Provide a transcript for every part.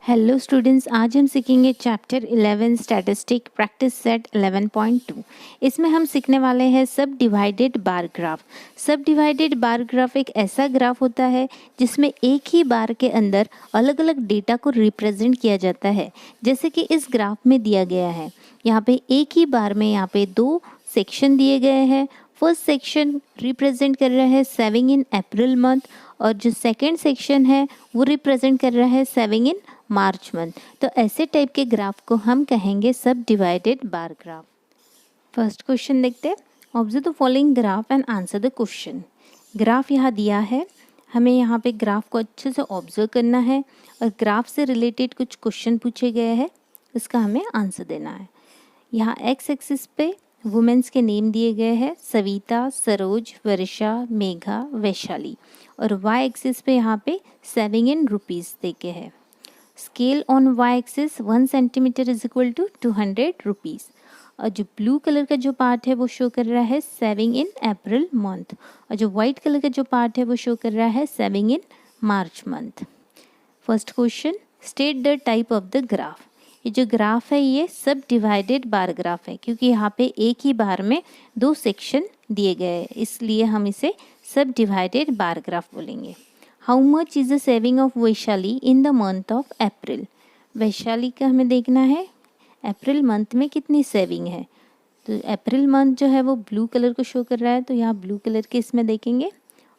Hello students, आज हम सीखेंगे चैप्टर 11 स्टैटिस्टिक प्रैक्टिस सेट 11.2। इसमें हम सीखने वाले हैं सब डिवाइडेड बार ग्राफ। सब डिवाइडेड बार ग्राफ एक ऐसा ग्राफ होता है जिसमें एक ही बार के अंदर अलग अलग डेटा को रिप्रेजेंट किया जाता है, जैसे कि इस ग्राफ में दिया गया है। यहाँ पे एक ही बार में यहाँ पे दो सेक्शन दिए गए हैं। फर्स्ट सेक्शन रिप्रेजेंट कर रहा है सेविंग इन अप्रैल मंथ और जो सेकेंड सेक्शन है वो रिप्रेजेंट कर रहा है सेविंग इन मार्च मंथ। तो ऐसे टाइप के ग्राफ को हम कहेंगे सब divided bar graph. First question देखते हैं। Observe the following graph and answer the question. Graph यहाँ दिया है, हमें यहाँ पे ग्राफ को अच्छे से ऑब्जर्व करना है और ग्राफ से रिलेटेड कुछ क्वेश्चन पूछे गए हैं, उसका हमें आंसर देना है। यहाँ एक्स एक्सिस पे वुमेन्स के नेम दिए गए हैं, सविता, सरोज, वर्षा, मेघा, वैशाली, और वाई एक्सिस पे यहाँ पे सेविंग इन रुपीज़ देके है। Scale on Y axis 1 centimetre is equal to 200 rupees. और जो ब्लू कलर का जो पार्ट है वो शो कर रहा है सेविंग इन अप्रैल मंथ, और जो वाइट कलर का जो पार्ट है वो शो कर रहा है saving in March month. First question, state the type of the graph. ये जो ग्राफ है ये सब डिवाइडेड बार ग्राफ है, क्योंकि यहाँ पे एक ही बार में दो सेक्शन दिए गए हैं, इसलिए हम इसे सब डिवाइडेड बार ग्राफ बोलेंगे। How much is the saving of Vaishali in the month of अप्रैल। वैशाली का हमें देखना है अप्रैल मंथ में कितनी सेविंग है। तो अप्रैल मंथ जो है वो ब्लू कलर को शो कर रहा है, तो यहाँ ब्लू कलर के इसमें देखेंगे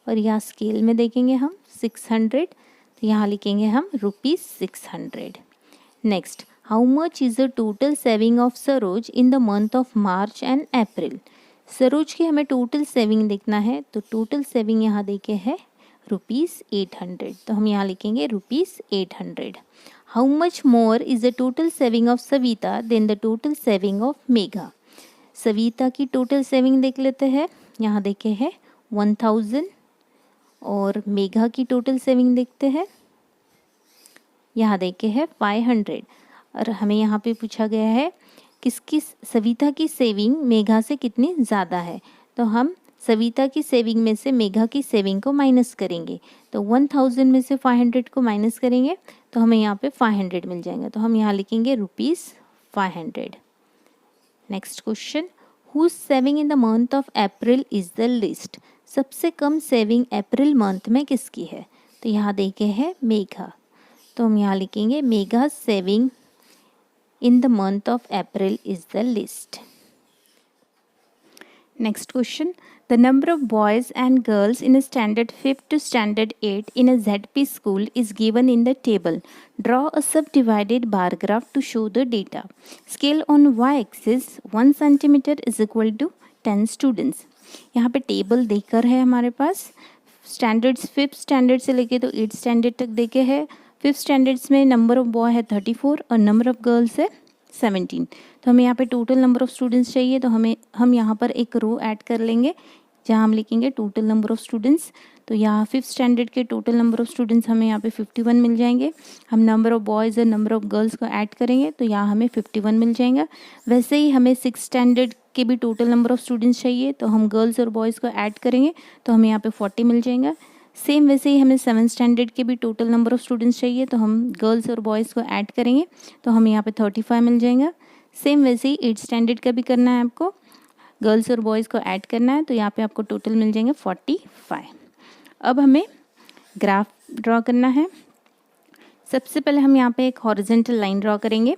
और यहाँ स्केल में देखेंगे हम 600, तो यहाँ लिखेंगे हम ₹600। Next, how much is the total saving of Saroj in the month of March and April. Saroj की हमें टोटल सेविंग देखना है, तो टोटल सेविंग यहाँ देखे है ₹800, तो हम यहाँ लिखेंगे ₹800। How much more is the total saving of Savita than the total saving of Megha. Savita की टोटल सेविंग देख लेते हैं, यहाँ देखे है 1000, और मेघा की टोटल सेविंग देखते हैं, यहाँ देखे है 500। और हमें यहाँ पे पूछा गया है किसकी सविता की सेविंग मेघा से कितनी ज़्यादा है, तो हम सविता की सेविंग में से मेघा की सेविंग को माइनस करेंगे। तो 1000 में से 500 को माइनस करेंगे तो हमें यहाँ पे 500 मिल जाएंगे, तो हम यहाँ लिखेंगे ₹500। Next question, whose saving in the month of April is the least. सबसे कम सेविंग अप्रैल मंथ में किसकी है, तो यहाँ देखे है मेघा, तो हम यहाँ लिखेंगे Megha saving in the month of April is the list. Next question, the number of boys and girls in a standard 5th to standard 8 in a ZP school is given in the table. Draw a subdivided bar graph to show the data. Scale on y-axis 1 centimeter is equal to 10 students. यहाँ पे table देकर है हमारे पास, standards 5th standard से लेके तो 8th standard तक देखे है। 5th स्टैंडर्ड्स में नंबर ऑफ बॉय है 34 और नंबर ऑफ गर्ल्स है 17। तो हमें यहाँ पे टोटल नंबर ऑफ़ स्टूडेंट्स चाहिए, तो हम यहाँ पर एक रो ऐड कर लेंगे जहाँ हम लिखेंगे टोटल नंबर ऑफ़ स्टूडेंट्स। तो यहाँ 5th स्टैंडर्ड के टोटल नंबर ऑफ़ स्टूडेंट्स हमें यहाँ पे 51 मिल जाएंगे। हम नंबर ऑफ़ बॉयज़ और नंबर ऑफ़ गर्ल्स को ऐड करेंगे तो यहाँ हमें 51 मिल जाएगा। वैसे ही हमें 6th स्टैंडर्ड के भी टोटल नंबर ऑफ़ स्टूडेंट्स चाहिए, तो हम गर्ल्स और बॉयज़ को ऐड करेंगे तो हमें यहाँ पे 40 मिल जाएगा। सेम वैसे ही हमें 7th स्टैंडर्ड के भी टोटल नंबर ऑफ़ स्टूडेंट्स चाहिए, तो हम गर्ल्स और बॉयज़ को ऐड करेंगे तो हमें यहाँ पे 35 मिल जाएगा। सेम वैसे ही 8th स्टैंडर्ड का भी करना है आपको, गर्ल्स और बॉयज़ को ऐड करना है, तो यहाँ पे आपको टोटल मिल जाएंगे 45। अब हमें ग्राफ ड्रॉ करना है। सबसे पहले हम यहाँ पे एक हॉरिजॉन्टल लाइन ड्रॉ करेंगे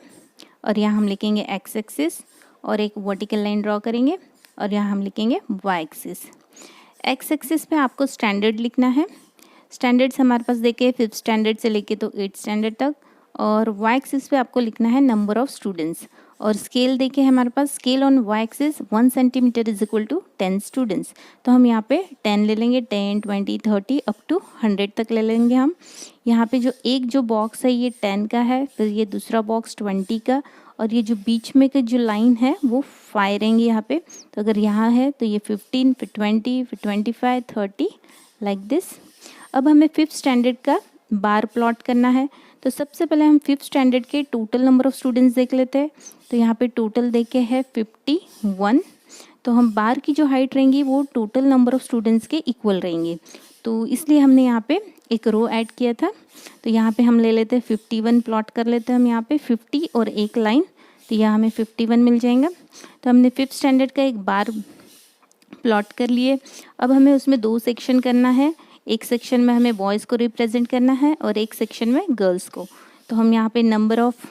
और यहाँ हम लिखेंगे एक्स एक्सिस, और एक वर्टिकल लाइन ड्रॉ करेंगे और यहाँ हम लिखेंगे वाई एक्सिस। एक्स एक्सिस पे आपको स्टैंडर्ड लिखना है। स्टैंडर्ड्स हमारे पास देखे 5th स्टैंडर्ड से लेके तो 8th स्टैंडर्ड तक, और वाई एक्सिस पे आपको लिखना है नंबर ऑफ़ स्टूडेंट्स। और स्केल देखे हमारे पास, scale on Y axis 1 centimetre is equal to 10 students, तो हम यहाँ पे 10 ले लेंगे, 10, 20, 30 अप टू 100 तक ले लेंगे हम। यहाँ पे जो एक जो बॉक्स है ये 10 का है, फिर ये दूसरा बॉक्स 20 का, और ये जो बीच में की जो लाइन है वो 5 रहेंगी यहाँ पे। तो अगर यहाँ है तो ये 15, फिर 20, फिर 25, 30 लाइक दिस। अब हमें 5th स्टैंडर्ड का बार प्लॉट करना है, तो सबसे पहले हम 5th स्टैंडर्ड के टोटल नंबर ऑफ़ स्टूडेंट्स देख लेते हैं। तो यहाँ पे टोटल देखे है 51, तो हम बार की जो हाइट रहेंगी वो टोटल नंबर ऑफ़ स्टूडेंट्स के इक्वल रहेंगी। तो इसलिए हमने यहाँ पे एक रो ऐड किया था। तो यहाँ पे हम ले लेते हैं 51 प्लॉट कर लेते हैं हम यहाँ पे 50 और एक लाइन, तो यहाँ हमें 51 मिल जाएगा। तो हमने 5th स्टैंडर्ड का एक बार प्लॉट कर लिए। अब हमें उसमें 2 सेक्शन करना है, एक सेक्शन में हमें बॉयज़ को रिप्रेजेंट करना है और एक सेक्शन में गर्ल्स को। तो हम यहाँ पे नंबर ऑफ़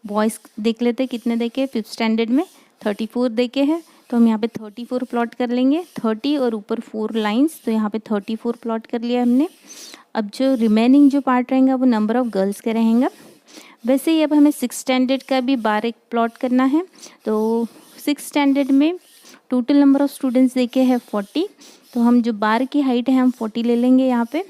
बॉयज़ देख लेते हैं कितने देखे 5th स्टैंडर्ड में 34 देखे हैं। तो हम यहाँ पे 34 प्लॉट कर लेंगे, 30 और ऊपर 4 लाइंस, तो यहाँ पे 34 प्लॉट कर लिया हमने। अब जो रिमेनिंग जो पार्ट रहेगा वो नंबर ऑफ़ गर्ल्स का रहेगा। वैसे ही अब हमें 6th स्टैंडर्ड का भी बार एक प्लॉट करना है। तो 6th स्टैंडर्ड में टोटल नंबर ऑफ़ स्टूडेंट्स देखे हैं 40, तो हम जो बार की हाइट है हम 40 ले लेंगे यहाँ पे।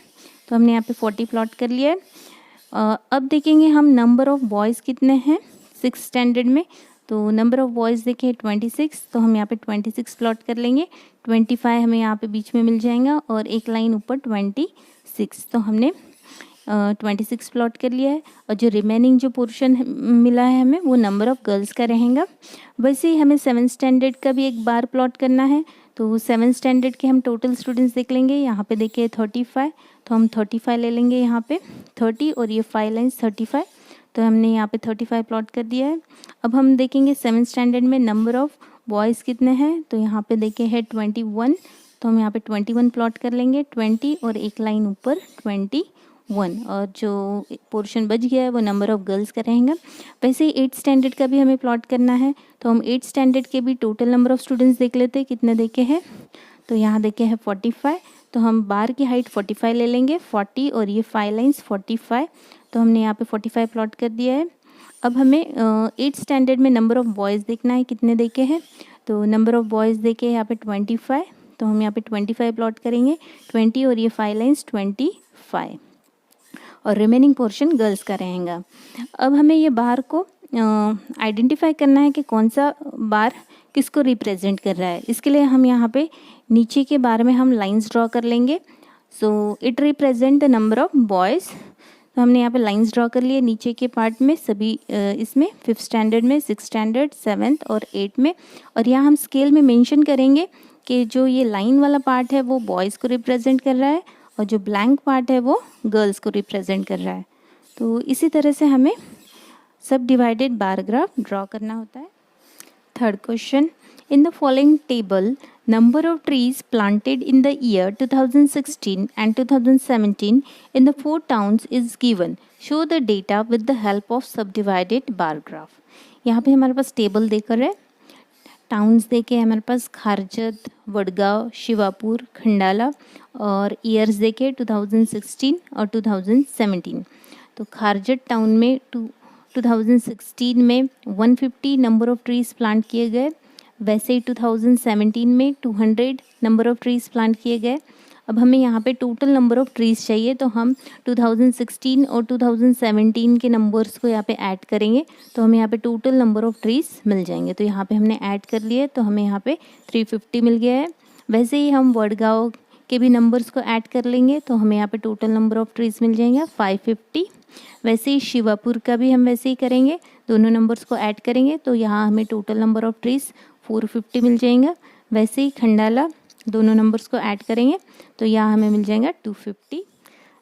तो हमने यहाँ पे 40 प्लॉट कर लिया है। अब देखेंगे हम नंबर ऑफ़ बॉयज़ कितने हैं 6th स्टैंडर्ड में। तो नंबर ऑफ़ बॉयज़ देखे 26, तो हम यहाँ पे 26 प्लॉट कर लेंगे। 25 हमें यहाँ पे बीच में मिल जाएगा और एक लाइन ऊपर 26, तो हमने 26 प्लॉट कर लिया है। और जो रिमेनिंग जो पोर्शन मिला है हमें वो नंबर ऑफ़ गर्ल्स का रहेगा। वैसे ही हमें 7th स्टैंडर्ड का भी एक बार प्लॉट करना है। तो 7th स्टैंडर्ड के हम टोटल स्टूडेंट्स देख लेंगे। यहाँ पे देखिए 35, तो हम 35 ले लेंगे यहाँ पे 30 और ये 5 लाइन्स 35, तो हमने यहाँ पे 35 प्लॉट कर दिया है। अब हम देखेंगे 7th स्टैंडर्ड में नंबर ऑफ़ बॉयज़ कितने हैं। तो यहाँ पे देखे है 21, तो हम यहाँ पे 21 प्लॉट कर लेंगे, 20 और एक लाइन ऊपर 21, और जो पोर्शन बच गया है वो नंबर ऑफ़ गर्ल्स का रहेगा। वैसे ही 8th स्टैंडर्ड का भी हमें प्लॉट करना है। तो हम 8th स्टैंडर्ड के भी टोटल नंबर ऑफ़ स्टूडेंट्स देख लेते हैं कितने देखे हैं। तो यहाँ देखे हैं 45, तो हम बार की हाइट 45 ले लेंगे, 40 और ये 5 लाइन्स 45, तो हमने यहाँ पे 45 प्लॉट कर दिया है। अब हमें 8th स्टैंडर्ड में नंबर ऑफ़ बॉयज़ देखना है कितने देखे हैं। तो नंबर ऑफ़ बॉयज़ देखे यहाँ पे 25, तो हम यहाँ पे 25 प्लॉट करेंगे, 20 और ये 5 लाइन्स 25, और रिमेनिंग पोर्शन गर्ल्स का रहेगा। अब हमें ये बार को आइडेंटिफाई करना है कि कौन सा बार किसको रिप्रेजेंट कर रहा है। इसके लिए हम यहाँ पे नीचे के बार में हम लाइंस ड्रॉ कर लेंगे। So it represent the number of boys. तो हमने यहाँ पे लाइंस ड्रॉ कर लिए नीचे के पार्ट में सभी, इसमें 5th स्टैंडर्ड में, 6th स्टैंडर्ड, 7th और 8th में। और यहाँ हम स्केल में मेंशन करेंगे कि जो ये लाइन वाला पार्ट है वो बॉयज़ को रिप्रेजेंट कर रहा है और जो ब्लैंक पार्ट है वो गर्ल्स को रिप्रेजेंट कर रहा है। तो इसी तरह से हमें सब डिवाइडेड बार ग्राफ ड्रॉ करना होता है। Third question, in the following table number of trees planted in the year 2016 and 2017 in the 4 towns is given. Show the data with the help of subdivided bar graph. यहाँ पे हमारे पास table देकर है, towns देके हमारे पास खारजत, वडगांव, शिवापुर, खंडाला, और years देखे 2016 और 2017। तो खारजत टाउन में 2016 में 150 नंबर ऑफ़ ट्रीज़ प्लांट किए गए। वैसे ही 2017 में 200 नंबर ऑफ़ ट्रीज़ प्लांट किए गए। अब हमें यहाँ पे टोटल नंबर ऑफ़ ट्रीज़ चाहिए, तो हम 2016 और 2017 के नंबर्स को यहाँ पे ऐड करेंगे, तो हमें यहाँ पे टोटल नंबर ऑफ़ ट्रीज़ मिल जाएंगे। तो यहाँ पे हमने ऐड कर लिए, तो हमें यहाँ पे 350 मिल गया है। वैसे ही हम वडगांव के भी नंबर्स को ऐड कर लेंगे, तो हमें यहाँ पे टोटल नंबर ऑफ़ ट्रीज़ मिल जाएंगे 550। वैसे ही शिवापुर का भी हम वैसे ही करेंगे, दोनों नंबर्स को ऐड करेंगे, तो यहाँ हमें टोटल नंबर ऑफ़ ट्रीज़ 450 मिल जाएंगे। वैसे ही खंडाला दोनों नंबर्स को ऐड करेंगे, तो यहाँ हमें मिल जाएगा 250।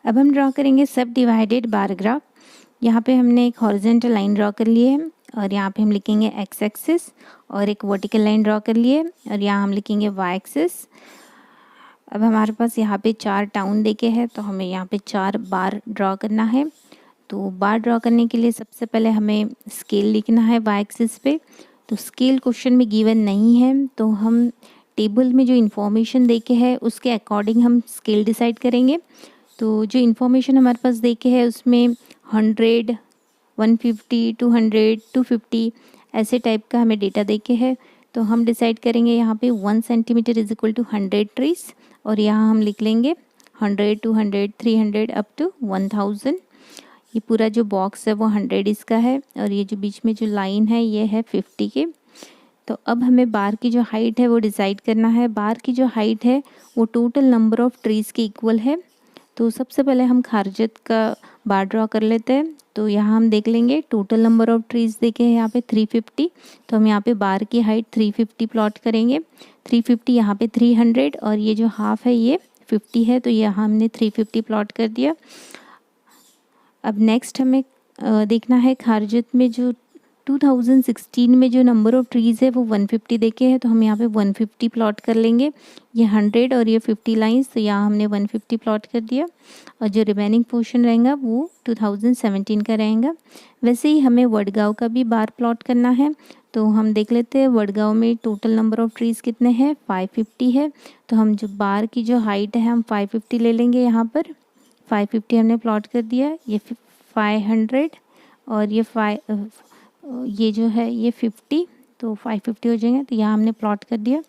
अब हम ड्रॉ करेंगे सब डिवाइडेड बार ग्राफ। यहाँ पे हमने एक हॉरिजॉन्टल लाइन ड्रॉ कर ली है, और यहाँ पे हम लिखेंगे एक्स एक्सिस, और एक वर्टिकल लाइन ड्रॉ कर लिए, और यहाँ हम लिखेंगे वाई एक्सिस। अब हमारे पास यहाँ पे 4 टाउन देके हैं, तो हमें यहाँ पे 4 बार ड्रॉ करना है। तो बार ड्रॉ करने के लिए सबसे पहले हमें स्केल लिखना है वाई एक्सिस पे। तो स्केल क्वेश्चन में गिवन नहीं है, तो हम टेबल में जो इन्फॉर्मेशन देके है उसके अकॉर्डिंग हम स्केल डिसाइड करेंगे। तो जो इन्फॉर्मेशन हमारे पास देके है उसमें 100, 150, 200, 250 ऐसे टाइप का हमें डेटा देके है। तो हम डिसाइड करेंगे यहाँ पे 1 centimetre is equal to 100 trees, और यहाँ हम लिख लेंगे 100, 200, 300 अप टू 1000। ये पूरा जो बॉक्स है वो 100 इसका है, और ये जो बीच में जो लाइन है ये है 50 के। तो अब हमें बार की जो हाइट है वो डिसाइड करना है। बार की जो हाइट है वो टोटल नंबर ऑफ़ ट्रीज़ के इक्वल है। तो सबसे पहले हम खारजत का बार ड्रॉ कर लेते हैं। तो यहाँ हम देख लेंगे टोटल नंबर ऑफ़ ट्रीज़ देखे हैं यहाँ पे 350, तो हम यहाँ पे बार की हाइट 350 प्लॉट करेंगे। 350 यहाँ पे 300, और ये जो हाफ है ये 50 है, तो यहाँ हमने 350 प्लॉट कर दिया। अब नेक्स्ट हमें देखना है खारजत में जो 2016 में जो नंबर ऑफ़ ट्रीज़ है वो 150 देखे हैं, तो हम यहाँ पे 150 प्लॉट कर लेंगे। ये 100 और ये 50 लाइंस, तो यहाँ हमने 150 प्लॉट कर दिया और जो रिमेनिंग पोर्शन रहेगा वो 2017 का रहेगा। वैसे ही हमें वडगांव का भी बार प्लॉट करना है, तो हम देख लेते हैं वडगांव में टोटल नंबर ऑफ़ ट्रीज़ कितने हैं, 550 है। तो हम जो बार की जो हाइट है हम 550 ले लेंगे। यहाँ पर 550 हमने प्लॉट कर दिया। ये 500 और ये जो है ये 50, तो 550 हो जाएंगे, तो यहाँ हमने प्लॉट कर दिया।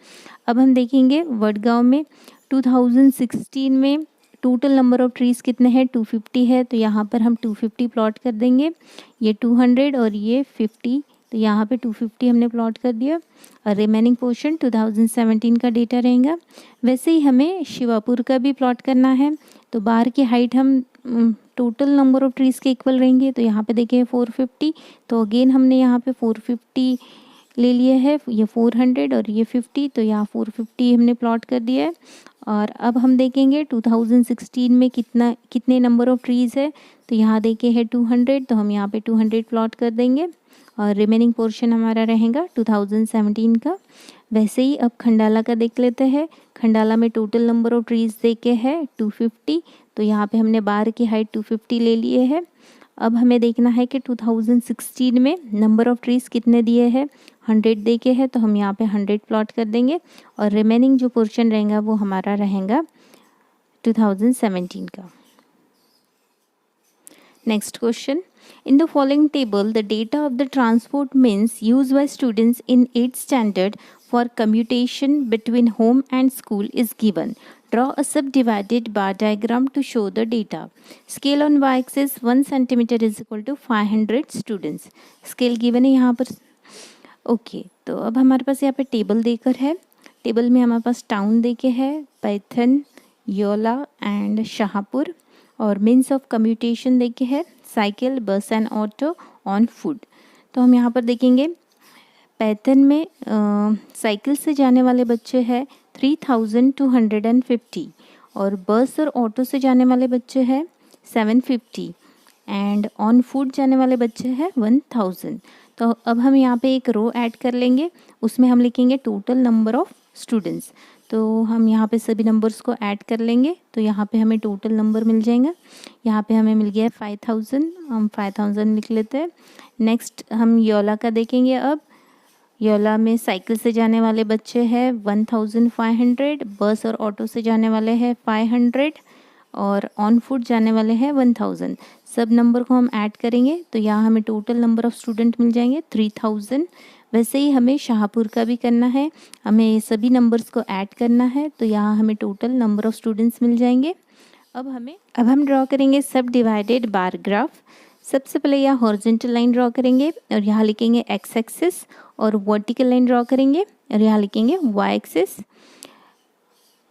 अब हम देखेंगे वडगांव में 2016 में टोटल नंबर ऑफ़ ट्रीज़ कितने हैं, 250 है, तो यहाँ पर हम 250 प्लॉट कर देंगे। ये 200 और ये 50, तो यहाँ पे 250 हमने प्लॉट कर दिया और रिमेनिंग पोर्शन 2017 का डेटा रहेगा। वैसे ही हमें शिवापुर का भी प्लॉट करना है, तो बाहर की हाइट हम टोटल नंबर ऑफ़ ट्रीज़ के इक्वल रहेंगे। तो यहाँ पे देखिए 450, तो अगेन हमने यहाँ पे 450 ले लिए है, ये 400 और ये 50, तो यहाँ 450 हमने प्लॉट कर दिया है। और अब हम देखेंगे 2016 में कितने नंबर ऑफ़ ट्रीज़ है, तो यहाँ देखे है 200, तो हम यहाँ पे 200 प्लॉट कर देंगे और रिमेनिंग पोर्शन हमारा रहेगा 2017 का। वैसे ही अब खंडाला का देख लेते हैं। खंडाला में टोटल नंबर ऑफ़ ट्रीज़ देखे है 250, तो यहाँ पे हमने बार की हाइट 250 ले लिए है। अब हमें देखना है कि 2016 में नंबर ऑफ़ ट्रीज़ कितने दिए हैं, 100 देके है, तो हम यहाँ पे 100 प्लॉट कर देंगे और रिमेनिंग जो पोर्शन रहेगा वो हमारा रहेगा 2017 का। Next question, in the following table the data of the transport means used by students in 8th standard for commutation between home and school is given. Draw a subdivided bar diagram to show the data. Scale on y-axis 1 centimeter is equal to 500 students. Scale given है यहाँ पर। Okay, तो अब हमारे पास यहाँ पे table देकर है। टेबल में हमारे पास टाउन देके है, पैथन, योला एंड शाहपुर, और मीन्स ऑफ कम्यूटेशन देखे है साइकिल, बस एंड ऑटो, ऑन फुट। तो हम यहाँ पर देखेंगे पैथन में साइकिल से जाने वाले बच्चे हैं 3250 और बस और ऑटो से जाने वाले बच्चे हैं 750 एंड ऑन फुट जाने वाले बच्चे हैं 1000। तो अब हम यहाँ पे एक रो ऐड कर लेंगे, उसमें हम लिखेंगे टोटल नंबर ऑफ़ स्टूडेंट्स। तो हम यहाँ पे सभी नंबर्स को ऐड कर लेंगे, तो यहाँ पे हमें टोटल नंबर मिल जाएगा। यहाँ पे हमें मिल गया 5000, हम 5000 लिख लेते हैं। नेक्स्ट हम योला का देखेंगे। अब योला में साइकिल से जाने वाले बच्चे हैं 1500, बस और ऑटो से जाने वाले हैं 500 और ऑन फुट जाने वाले हैं 1000। सब नंबर को हम ऐड करेंगे तो यहाँ हमें टोटल नंबर ऑफ़ स्टूडेंट मिल जाएंगे 3000। वैसे ही हमें शाहपुर का भी करना है, हमें सभी नंबर्स को ऐड करना है, तो यहाँ हमें टोटल नंबर ऑफ़ स्टूडेंट्स मिल जाएंगे। अब हम ड्रॉ करेंगे सब डिवाइडेड बार ग्राफ। सबसे पहले यहाँ हॉरिजॉन्टल लाइन ड्रॉ करेंगे और यहाँ लिखेंगे एक्स एक्सिस, और वर्टिकल लाइन ड्रॉ करेंगे और यहाँ लिखेंगे वाई एक्सिस।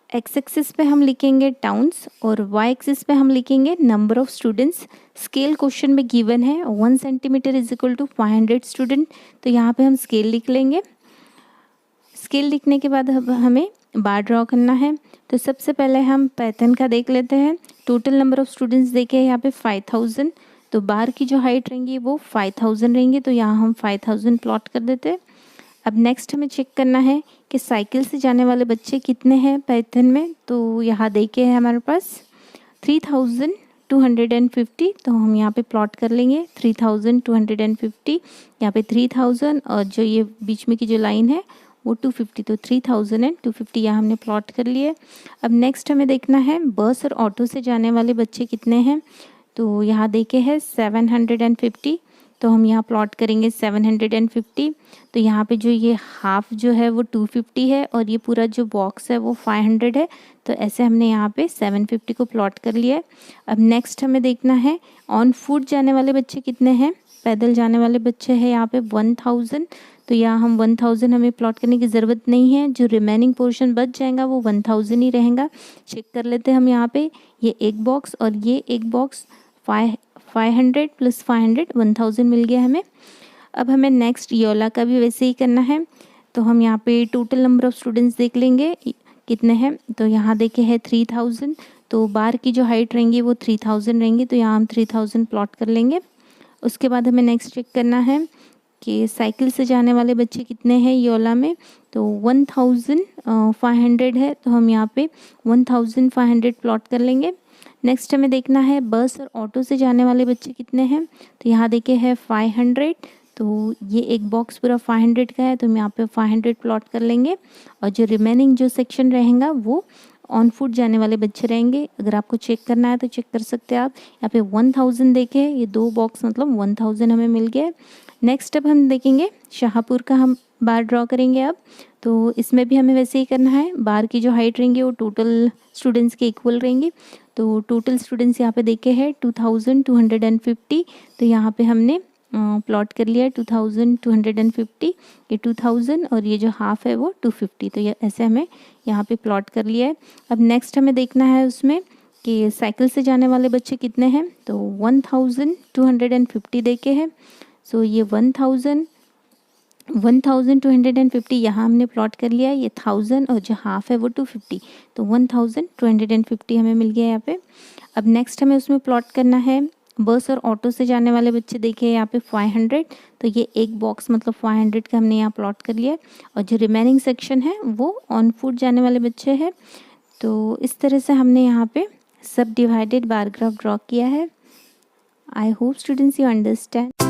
एक्स एक्सिस पे हम लिखेंगे टाउन्स और वाई एक्सिस पे हम लिखेंगे number of students. Scale question में गिवन है 1 centimetre is equal to 500 student, तो यहाँ पे हम स्केल लिख लेंगे। स्केल लिखने के बाद अब हमें बार ड्रॉ करना है। तो सबसे पहले हम पैथन का देख लेते हैं। टोटल नंबर ऑफ़ स्टूडेंट्स देखे यहाँ पे 5000, तो बार की जो हाइट रहेंगी वो 5000 रहेंगी, तो यहाँ हम 5000 प्लॉट कर देते हैं। अब नेक्स्ट हमें चेक करना है कि साइकिल से जाने वाले बच्चे कितने हैं पैथन में, तो यहाँ देखे हैं हमारे पास 3250, तो हम यहाँ पे प्लॉट कर लेंगे 3250, यहाँ पे 3000 और जो ये बीच में की जो लाइन है वो 250, तो 3000 एंड 250 यहाँ हमने प्लॉट कर लिए। अब नेक्स्ट हमें देखना है बस और ऑटो से जाने वाले बच्चे कितने हैं, तो यहाँ देखे हैं 750, तो हम यहाँ प्लॉट करेंगे 750। तो यहाँ पे जो ये हाफ जो है वो 250 है और ये पूरा जो बॉक्स है वो 500 है, तो ऐसे हमने यहाँ पे 750 को प्लॉट कर लिया है। अब नेक्स्ट हमें देखना है ऑन फुट जाने वाले बच्चे कितने हैं। पैदल जाने वाले बच्चे हैं यहाँ पे 1000, तो यहाँ हम 1000 हमें प्लॉट करने की ज़रूरत नहीं है, जो रिमेनिंग पोर्शन बच जाएगा वो 1000 ही रहेगा। चेक कर लेते हैं हम यहाँ पे, ये एक बॉक्स और ये एक बॉक्स 500 + 500 1000 मिल गया हमें। अब हमें नेक्स्ट योला का भी वैसे ही करना है, तो हम यहाँ पे टोटल नंबर ऑफ़ स्टूडेंट्स देख लेंगे कितने हैं, तो यहाँ देखे है 3000, तो बार की जो हाइट रहेंगी वो 3000 रहेंगी, तो यहाँ हम 3000 प्लॉट कर लेंगे। उसके बाद हमें नेक्स्ट चेक करना है कि साइकिल से जाने वाले बच्चे कितने हैं योला में, तो 1500 है, तो हम यहाँ पे 1500 प्लॉट कर लेंगे। नेक्स्ट हमें देखना है बस और ऑटो से जाने वाले बच्चे कितने हैं, तो यहाँ देखे है 500, तो ये एक बॉक्स पूरा 500 का है, तो हम यहाँ पे 500 प्लॉट कर लेंगे। और जो रिमेनिंग जो सेक्शन रहेगा वो ऑन फुट जाने वाले बच्चे रहेंगे। अगर आपको चेक करना है तो चेक कर सकते हैं आप। यहाँ पे 1000 देखे, ये 2 बॉक्स मतलब 1000 हमें मिल गया। नेक्स्ट अब हम देखेंगे शाहपुर का हम बार ड्रॉ करेंगे अब, तो इसमें भी हमें वैसे ही करना है। बार की जो हाइट रहेंगी वो टोटल स्टूडेंट्स के इक्वल रहेंगी, तो टोटल स्टूडेंट्स यहाँ पे देखे हैं 2250, तो यहाँ पे हमने प्लॉट कर लिया है 2250, ये 2000 और ये जो हाफ है वो 250, तो ये ऐसे हमें यहाँ पे प्लॉट कर लिया है। अब नेक्स्ट हमें देखना है उसमें कि साइकिल से जाने वाले बच्चे कितने हैं, तो 1250 देखे हैं। सो ये 1250 यहाँ हमने प्लॉट कर लिया है, ये 1000 और जो हाफ है वो 250, तो 1250 हमें मिल गया यहाँ पे। अब नेक्स्ट हमें उसमें प्लॉट करना है बस और ऑटो से जाने वाले बच्चे देखे यहाँ पे 500, तो ये एक बॉक्स मतलब 500 का हमने यहाँ प्लॉट कर लिया है। और जो रिमेनिंग सेक्शन है वो ऑन फुट जाने वाले बच्चे हैं। तो इस तरह से हमने यहाँ पे सब डिवाइडेड बार ग्राफ ड्रॉ किया है। I hope students you understand.